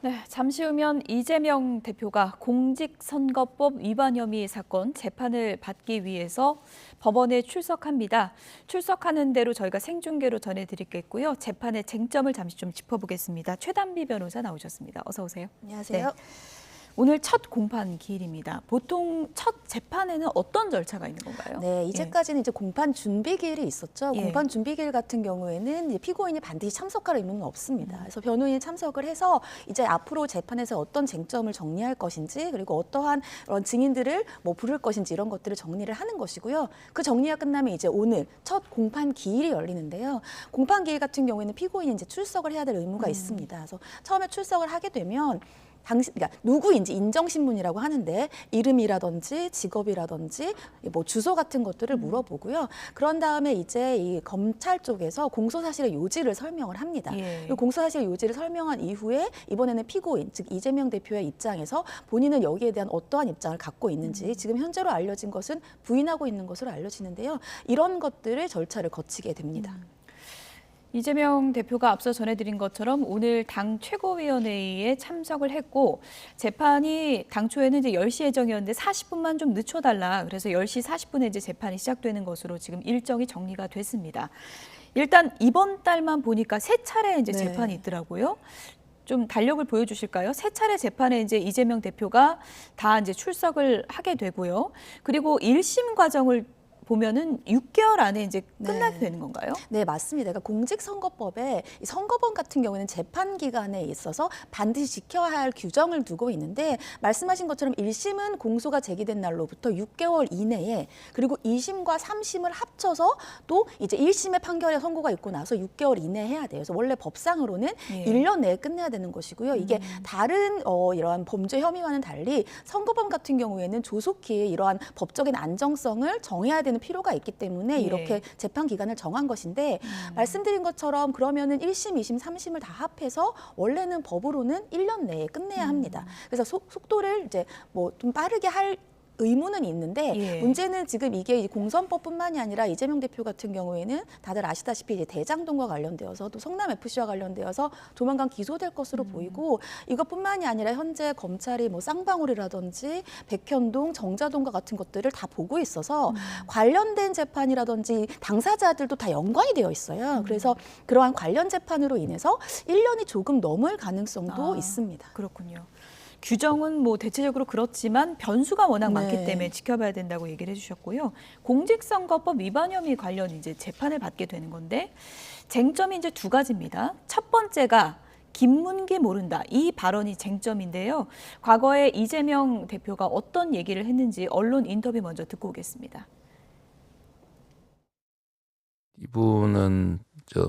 네, 잠시 후면 이재명 대표가 공직선거법 위반 혐의 사건 재판을 받기 위해서 법원에 출석합니다. 출석하는 대로 저희가 생중계로 전해드리겠고요. 재판의 쟁점을 잠시 좀 짚어보겠습니다. 최단비 변호사 나오셨습니다. 어서 오세요. 안녕하세요. 네. 오늘 첫 공판 기일입니다. 보통 첫 재판에는 어떤 절차가 있는 건가요? 네, 이제까지는 이제 공판 준비 기일이 있었죠. 예. 공판 준비 기일 같은 경우에는 이제 피고인이 반드시 참석할 의무는 없습니다. 그래서 변호인이 참석을 해서 이제 앞으로 재판에서 어떤 쟁점을 정리할 것인지 그리고 어떠한 그런 증인들을 뭐 부를 것인지 이런 것들을 정리를 하는 것이고요. 그 정리가 끝나면 이제 오늘 첫 공판 기일이 열리는데요. 공판 기일 같은 경우에는 피고인이 이제 출석을 해야 될 의무가 있습니다. 그래서 처음에 출석을 하게 되면 그러니까 누구인지 인정신문이라고 하는데 이름이라든지 직업이라든지 뭐 주소 같은 것들을 물어보고요. 그런 다음에 이제 이 검찰 쪽에서 공소사실의 요지를 설명을 합니다. 예. 그 공소사실의 요지를 설명한 이후에 이번에는 피고인, 즉 이재명 대표의 입장에서 본인은 여기에 대한 어떠한 입장을 갖고 있는지 지금 현재로 알려진 것은 부인하고 있는 것으로 알려지는데요. 이런 것들을 절차를 거치게 됩니다. 이재명 대표가 앞서 전해드린 것처럼 오늘 당 최고위원회의에 참석을 했고 재판이 당초에는 이제 10시 예정이었는데 40분만 좀 늦춰달라. 그래서 10시 40분에 이제 재판이 시작되는 것으로 지금 일정이 정리가 됐습니다. 일단 이번 달만 보니까 세 차례 이제 네. 재판이 있더라고요. 좀 달력을 보여주실까요? 세 차례 재판에 이제 이재명 대표가 다 이제 출석을 하게 되고요. 그리고 1심 과정을 보면은 6개월 안에 이제 끝나게 되는 건가요? 네, 맞습니다. 그러니까 공직선거법에 이 선거법 같은 경우에는 재판 기간에 있어서 반드시 지켜야 할 규정을 두고 있는데 말씀하신 것처럼 1심은 공소가 제기된 날로부터 6개월 이내에 그리고 2심과 3심을 합쳐서 또 이제 1심의 판결의 선고가 있고 나서 6개월 이내에 해야 돼요. 그래서 원래 법상으로는 예. 1년 내에 끝내야 되는 것이고요. 이게 다른 이러한 범죄 혐의와는 달리 선거법 같은 경우에는 조속히 이러한 법적인 안정성을 정해야 되는 필요가 있기 때문에 예. 이렇게 재판 기간을 정한 것인데 말씀드린 것처럼 그러면은 1심, 2심, 3심을 다 합해서 원래는 법으로는 1년 내에 끝내야 합니다. 그래서 속도를 이제 뭐 좀 빠르게 할 의무는 있는데 예. 문제는 지금 이게 공선법뿐만이 아니라 이재명 대표 같은 경우에는 다들 아시다시피 이제 대장동과 관련되어서 또 성남 FC와 관련되어서 조만간 기소될 것으로 보이고 이것뿐만이 아니라 현재 검찰이 뭐 쌍방울이라든지 백현동, 정자동과 같은 것들을 다 보고 있어서 관련된 재판이라든지 당사자들도 다 연관이 되어 있어요. 그래서 그러한 관련 재판으로 인해서 1년이 조금 넘을 가능성도 있습니다. 그렇군요. 규정은 뭐 대체적으로 그렇지만 변수가 워낙 많기 네. 때문에 지켜봐야 된다고 얘기를 해주셨고요. 공직선거법 위반 혐의 관련 이제 재판을 받게 되는 건데 쟁점이 이제 두 가지입니다. 첫 번째가 김문기 모른다. 이 발언이 쟁점인데요. 과거에 이재명 대표가 어떤 얘기를 했는지 언론 인터뷰 먼저 듣고 오겠습니다. 이분은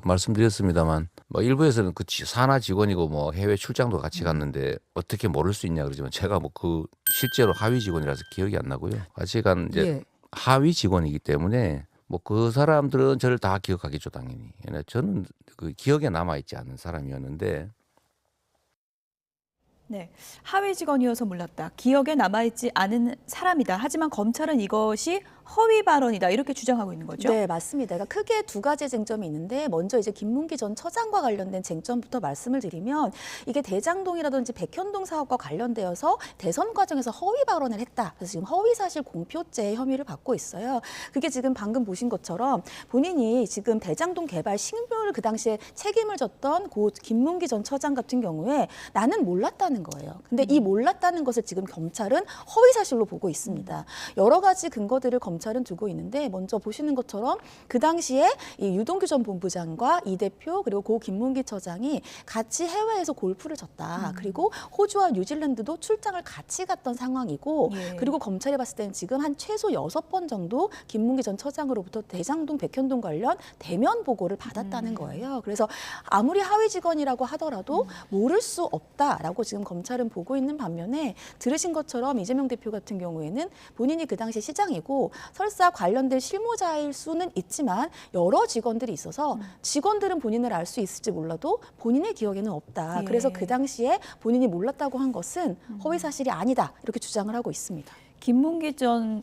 말씀드렸습니다만 뭐 일부에서는 그 산하 직원이고 뭐 해외 출장도 같이 갔는데 어떻게 모를 수 있냐 그러지만 제가 뭐 그 실제로 하위 직원이라서 기억이 안 나고요. 같이 간 이제 하위 직원이기 때문에 뭐 그 사람들은 저를 다 기억하겠죠 당연히. 저는 그 기억에 남아 있지 않은 사람이었는데. 네, 하위 직원이어서 몰랐다. 기억에 남아있지 않은 사람이다. 하지만 검찰은 이것이 허위 발언이다. 이렇게 주장하고 있는 거죠? 네, 맞습니다. 그러니까 크게 두 가지 쟁점이 있는데 먼저 이제 김문기 전 처장과 관련된 쟁점부터 말씀을 드리면 이게 대장동이라든지 백현동 사업과 관련되어서 대선 과정에서 허위 발언을 했다. 그래서 지금 허위사실 공표죄 혐의를 받고 있어요. 그게 지금 방금 보신 것처럼 본인이 지금 대장동 개발 식물 그 당시에 책임을 졌던 고 김문기 전 처장 같은 경우에 나는 몰랐다는 거예요. 근데 이 몰랐다는 것을 지금 검찰은 허위사실로 보고 있습니다. 여러 가지 근거들을 검찰은 두고 있는데 먼저 보시는 것처럼 그 당시에 이 유동규 전 본부장과 이 대표 그리고 고 김문기 처장이 같이 해외에서 골프를 쳤다. 그리고 호주와 뉴질랜드도 출장을 같이 갔던 상황이고 예. 그리고 검찰이 봤을 때는 지금 한 최소 6번 정도 김문기 전 처장으로부터 대장동 백현동 관련 대면 보고를 받았다는 거예요. 그래서 아무리 하위 직원이라고 하더라도 모를 수 없다라고 지금 검찰은 보고 있는 반면에 들으신 것처럼 이재명 대표 같은 경우에는 본인이 그 당시 시장이고 설사 관련된 실무자일 수는 있지만 여러 직원들이 있어서 직원들은 본인을 알 수 있을지 몰라도 본인의 기억에는 없다. 예. 그래서 그 당시에 본인이 몰랐다고 한 것은 허위 사실이 아니다. 이렇게 주장을 하고 있습니다. 김문기 전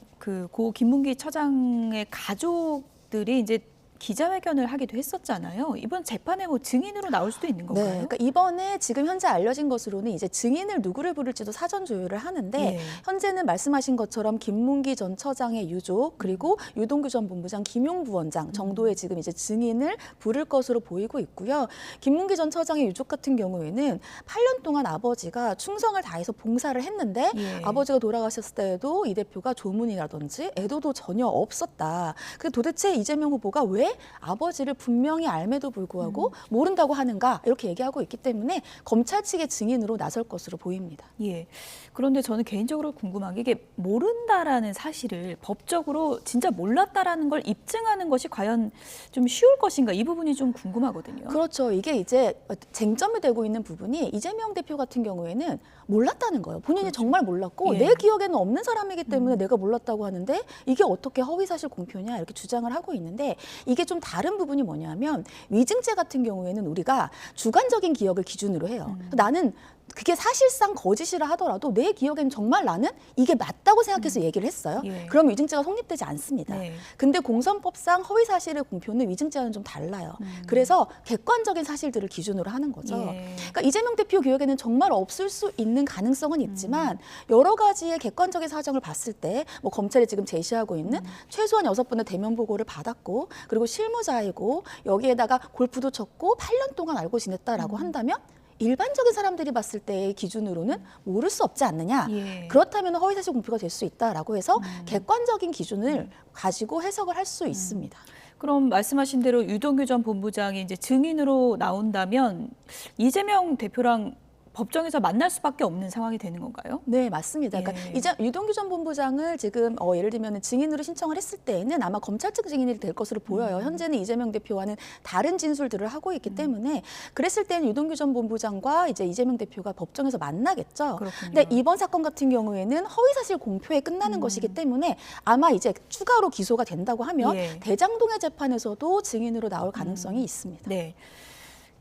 고 김문기 처장의 가족들이 이제 기자회견을 하기도 했었잖아요. 이번 재판에 뭐 증인으로 나올 수도 있는 건가요? 네, 그러니까 이번에 지금 현재 알려진 것으로는 이제 증인을 누구를 부를지도 사전 조율을 하는데 예. 현재는 말씀하신 것처럼 김문기 전 처장의 유족 그리고 유동규 전 본부장 김용 부원장 정도의 지금 이제 증인을 부를 것으로 보이고 있고요. 김문기 전 처장의 유족 같은 경우에는 8년 동안 아버지가 충성을 다해서 봉사를 했는데 예. 아버지가 돌아가셨을 때에도 이 대표가 조문이라든지 애도도 전혀 없었다. 그 도대체 이재명 후보가 왜 아버지를 분명히 알매도 불구하고 모른다고 하는가 이렇게 얘기하고 있기 때문에 검찰 측의 증인으로 나설 것으로 보입니다. 예. 그런데 저는 개인적으로 궁금한 게 이게 모른다라는 사실을 법적으로 진짜 몰랐다라는 걸 입증하는 것이 과연 좀 쉬울 것인가 이 부분이 좀 궁금하거든요. 그렇죠. 이게 이제 쟁점이 되고 있는 부분이 이재명 대표 같은 경우에는 몰랐다는 거예요. 본인이 그렇죠. 정말 몰랐고 예. 내 기억에는 없는 사람이기 때문에 내가 몰랐다고 하는데 이게 어떻게 허위사실 공표냐 이렇게 주장을 하고 있는데 이게 좀 다른 부분이 뭐냐면 위증죄 같은 경우에는 우리가 주관적인 기억을 기준으로 해요. 나는 그게 사실상 거짓이라 하더라도 내 기억에는 정말 나는 이게 맞다고 생각해서 얘기를 했어요. 예. 그럼 위증죄가 성립되지 않습니다. 네. 근데 공선법상 허위사실의 공표는 위증죄와는 좀 달라요. 그래서 객관적인 사실들을 기준으로 하는 거죠. 예. 그러니까 이재명 대표 기억에는 정말 없을 수 있는 가능성은 있지만 여러 가지의 객관적인 사정을 봤을 때 뭐 검찰이 지금 제시하고 있는 최소한 6번의 대면 보고를 받았고 그리고 실무자이고 여기에다가 골프도 쳤고 8년 동안 알고 지냈다라고 한다면 일반적인 사람들이 봤을 때의 기준으로는 모를 수 없지 않느냐. 예. 그렇다면 허위사실 공표가 될 수 있다라고 해서 객관적인 기준을 가지고 해석을 할 수 있습니다. 그럼 말씀하신 대로 유동규 전 본부장이 이제 증인으로 나온다면 이재명 대표랑 법정에서 만날 수밖에 없는 상황이 되는 건가요? 네, 맞습니다. 그러니까 예. 이제 유동규 전 본부장을 지금 예를 들면 증인으로 신청을 했을 때에는 아마 검찰 측 증인이 될 것으로 보여요. 현재는 이재명 대표와는 다른 진술들을 하고 있기 때문에 그랬을 때는 유동규 전 본부장과 이제 이재명 대표가 법정에서 만나겠죠. 그렇군요. 근데 이번 사건 같은 경우에는 허위사실 공표에 끝나는 것이기 때문에 아마 이제 추가로 기소가 된다고 하면 예. 대장동의 재판에서도 증인으로 나올 가능성이 있습니다. 네.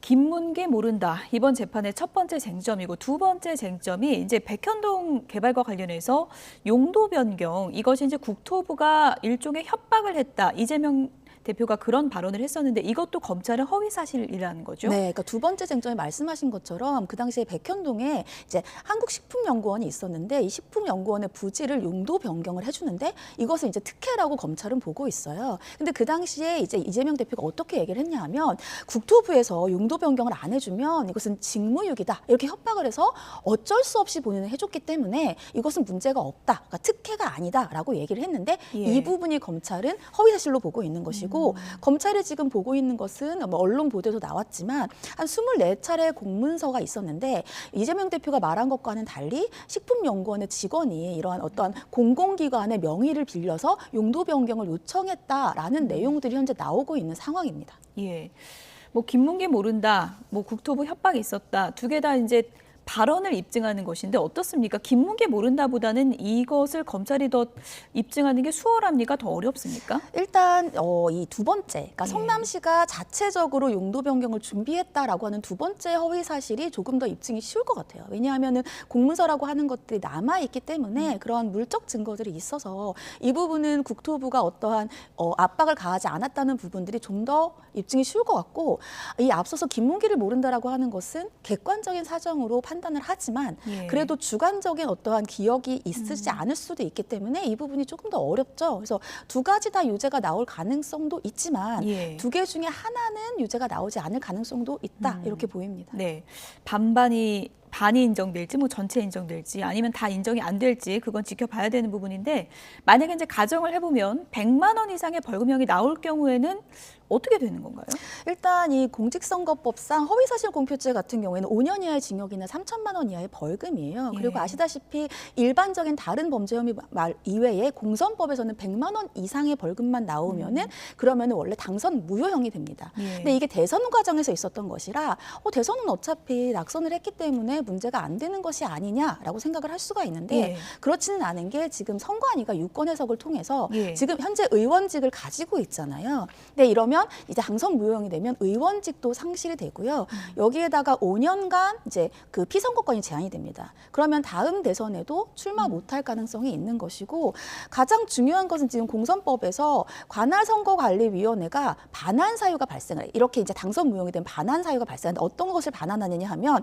김문기 모른다. 이번 재판의 첫 번째 쟁점이고 두 번째 쟁점이 이제 백현동 개발과 관련해서 용도 변경 이것이 이제 국토부가 일종의 협박을 했다. 이재명 대표가 그런 발언을 했었는데 이것도 검찰은 허위 사실이라는 거죠. 네, 그러니까 두 번째 쟁점에 말씀하신 것처럼 그 당시에 백현동에 이제 한국식품연구원이 있었는데 이 식품연구원의 부지를 용도 변경을 해주는데 이것을 이제 특혜라고 검찰은 보고 있어요. 근데 그 당시에 이제 이재명 대표가 어떻게 얘기를 했냐면 국토부에서 용도 변경을 안 해주면 이것은 직무유기다 이렇게 협박을 해서 어쩔 수 없이 본인은 해줬기 때문에 이것은 문제가 없다, 그러니까 특혜가 아니다라고 얘기를 했는데 예. 이 부분이 검찰은 허위 사실로 보고 있는 것이고. 검찰이 지금 보고 있는 것은 뭐 언론 보도에도 나왔지만 한 24차례 공문서가 있었는데 이재명 대표가 말한 것과는 달리 식품연구원의 직원이 이러한 어떠한 공공기관의 명의를 빌려서 용도 변경을 요청했다라는 내용들이 현재 나오고 있는 상황입니다. 예. 뭐 김문기 모른다. 뭐 국토부 협박이 있었다. 두 개 다 이제 발언을 입증하는 것인데 어떻습니까? 김문기 모른다보다는 이것을 검찰이 더 입증하는 게 수월합니까? 더 어렵습니까? 일단 이 두 번째, 그러니까 예. 성남시가 자체적으로 용도 변경을 준비했다라고 하는 두 번째 허위 사실이 조금 더 입증이 쉬울 것 같아요. 왜냐하면은 공문서라고 하는 것들이 남아 있기 때문에 그러한 물적 증거들이 있어서 이 부분은 국토부가 어떠한 압박을 가하지 않았다는 부분들이 좀 더 입증이 쉬울 것 같고 이 앞서서 김문기를 모른다라고 하는 것은 객관적인 사정으로 판단을 하지만 예. 그래도 주관적인 어떠한 기억이 있으지 않을 수도 있기 때문에 이 부분이 조금 더 어렵죠. 그래서 두 가지 다 유죄가 나올 가능성도 있지만 예. 두 개 중에 하나는 유죄가 나오지 않을 가능성도 있다 이렇게 보입니다. 네. 반이 인정될지 뭐 전체 인정될지 아니면 다 인정이 안 될지 그건 지켜봐야 되는 부분인데 만약에 이제 가정을 해보면 100만 원 이상의 벌금형이 나올 경우에는 어떻게 되는 건가요? 일단 이 공직선거법상 허위사실 공표죄 같은 경우에는 5년 이하의 징역이나 3천만 원 이하의 벌금이에요. 그리고 예. 아시다시피 일반적인 다른 범죄 혐의 말 이외에 공선법에서는 100만 원 이상의 벌금만 나오면은 그러면은 원래 당선 무효형이 됩니다. 예. 근데 이게 대선 과정에서 있었던 것이라 대선은 어차피 낙선을 했기 때문에 문제가 안 되는 것이 아니냐라고 생각을 할 수가 있는데 예. 그렇지는 않은 게 지금 선관위가 유권 해석을 통해서 예. 지금 현재 의원직을 가지고 있잖아요. 근데 이러면 그러면 이제 당선 무효형이 되면 의원직도 상실이 되고요. 여기에다가 5년간 이제 그 피선거권이 제한이 됩니다. 그러면 다음 대선에도 출마 못할 가능성이 있는 것이고 가장 중요한 것은 지금 공선법에서 관할선거관리위원회가 반환 사유가 발생을 해요. 이렇게 이제 당선 무효형이 되면 반환 사유가 발생하는데 어떤 것을 반환하느냐 하면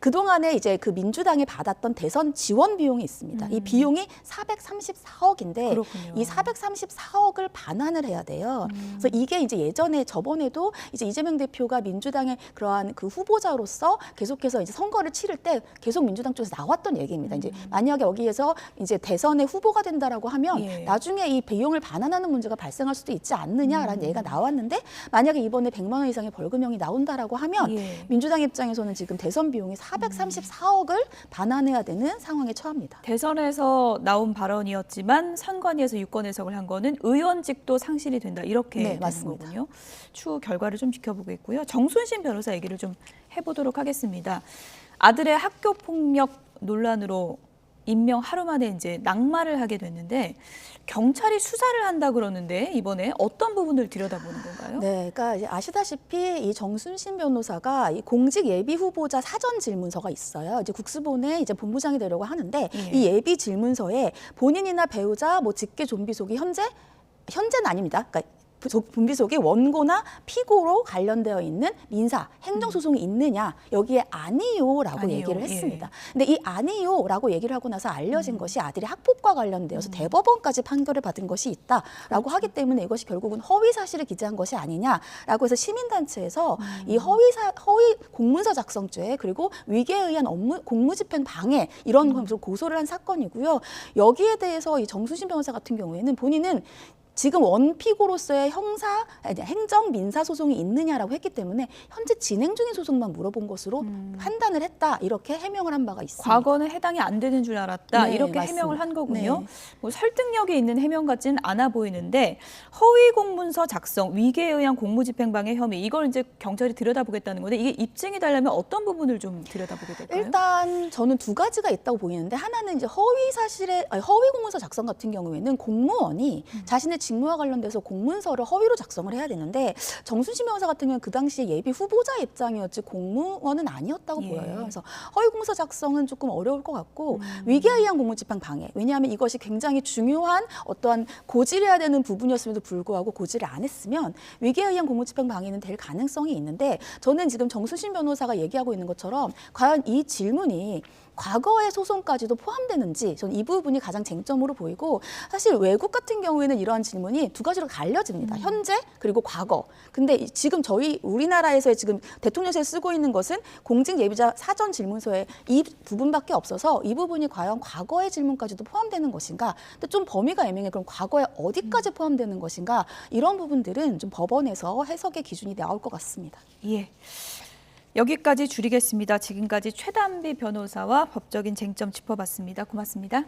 그동안에 이제 그 민주당이 받았던 대선 지원 비용이 있습니다. 이 비용이 434억인데 그렇군요. 이 434억을 반환을 해야 돼요. 그래서 이게 이제 예전에 저번에도 이제 이재명 대표가 민주당의 그러한 그 후보자로서 계속해서 이제 선거를 치를 때 계속 민주당 쪽에서 나왔던 얘기입니다. 이제 만약에 여기에서 이제 대선에 후보가 된다라고 하면 예. 나중에 이 비용을 반환하는 문제가 발생할 수도 있지 않느냐라는 얘기가 나왔는데 만약에 이번에 100만 원 이상의 벌금형이 나온다라고 하면 예. 민주당 입장에서는 지금 대선 비용이 434억을 반환해야 되는 상황에 처합니다. 대선에서 나온 발언이었지만 선관위에서 유권 해석을 한 거는 의원직도 상실이 된다 이렇게 네, 되는 맞습니다. 거군요. 추후 결과를 좀 지켜보겠고요. 정순신 변호사 얘기를 좀 해보도록 하겠습니다. 아들의 학교 폭력 논란으로 임명 하루 만에 이제 낙마를 하게 됐는데 경찰이 수사를 한다 그러는데 이번에 어떤 부분을 들여다보는 건가요? 네, 그러니까 이제 아시다시피 이 정순신 변호사가 이 공직 예비 후보자 사전 질문서가 있어요. 이제 국수본에 이제 본부장이 되려고 하는데 예. 이 예비 질문서에 본인이나 배우자, 뭐 직계 좀비 속이 현재는 아닙니다. 그러니까 좀비 속이 원고나 피고로 관련되어 있는 민사, 행정소송이 있느냐 여기에 아니요라고 아니요, 얘기를 예. 했습니다. 근데 이 아니요라고 얘기를 하고 나서 알려진 것이 아들이 학폭과 관련되어서 대법원까지 판결을 받은 것이 있다라고 하기 때문에 이것이 결국은 허위 사실을 기재한 것이 아니냐라고 해서 시민단체에서 이 허위 공문서 작성죄 그리고 위계에 의한 공무집행 방해 이런 것으로 고소를 한 사건이고요. 여기에 대해서 이 정순신 변호사 같은 경우에는 본인은 지금 원피고로서의 행정 민사 소송이 있느냐라고 했기 때문에 현재 진행 중인 소송만 물어본 것으로 판단을 했다 이렇게 해명을 한 바가 있습니다. 과거는 해당이 안 되는 줄 알았다 네, 이렇게 맞습니다. 해명을 한 거군요. 네. 뭐 설득력이 있는 해명 같지는 않아 보이는데 허위 공문서 작성, 위계에 의한 공무집행방해 혐의 이걸 이제 경찰이 들여다보겠다는 건데 이게 입증이 되려면 어떤 부분을 좀 들여다보게 될까요? 일단 저는 두 가지가 있다고 보이는데 하나는 이제 허위 공문서 작성 같은 경우에는 공무원이 자신의 직무와 관련돼서 공문서를 허위로 작성을 해야 되는데 정순신 변호사 같은 경우는 그 당시에 예비 후보자 입장이었지 공무원은 아니었다고 예. 보여요. 그래서 허위 공문서 작성은 조금 어려울 것 같고 위계에 의한 공무집행 방해. 왜냐하면 이것이 굉장히 중요한 어떠한 고질해야 되는 부분이었음에도 불구하고 고질을 안 했으면 위계에 의한 공무집행 방해는 될 가능성이 있는데 저는 지금 정순신 변호사가 얘기하고 있는 것처럼 과연 이 질문이 과거의 소송까지도 포함되는지 저는 이 부분이 가장 쟁점으로 보이고 사실 외국 같은 경우에는 이러한 질문이 두 가지로 갈려집니다. 현재 그리고 과거. 근데 지금 우리나라에서의 지금 대통령실에 쓰고 있는 것은 공직 예비자 사전 질문서에 이 부분밖에 없어서 이 부분이 과연 과거의 질문까지도 포함되는 것인가? 근데 좀 범위가 애매해. 그럼 과거에 어디까지 포함되는 것인가? 이런 부분들은 좀 법원에서 해석의 기준이 나올 것 같습니다. 예. 여기까지 줄이겠습니다. 지금까지 최단비 변호사와 법적인 쟁점 짚어봤습니다. 고맙습니다.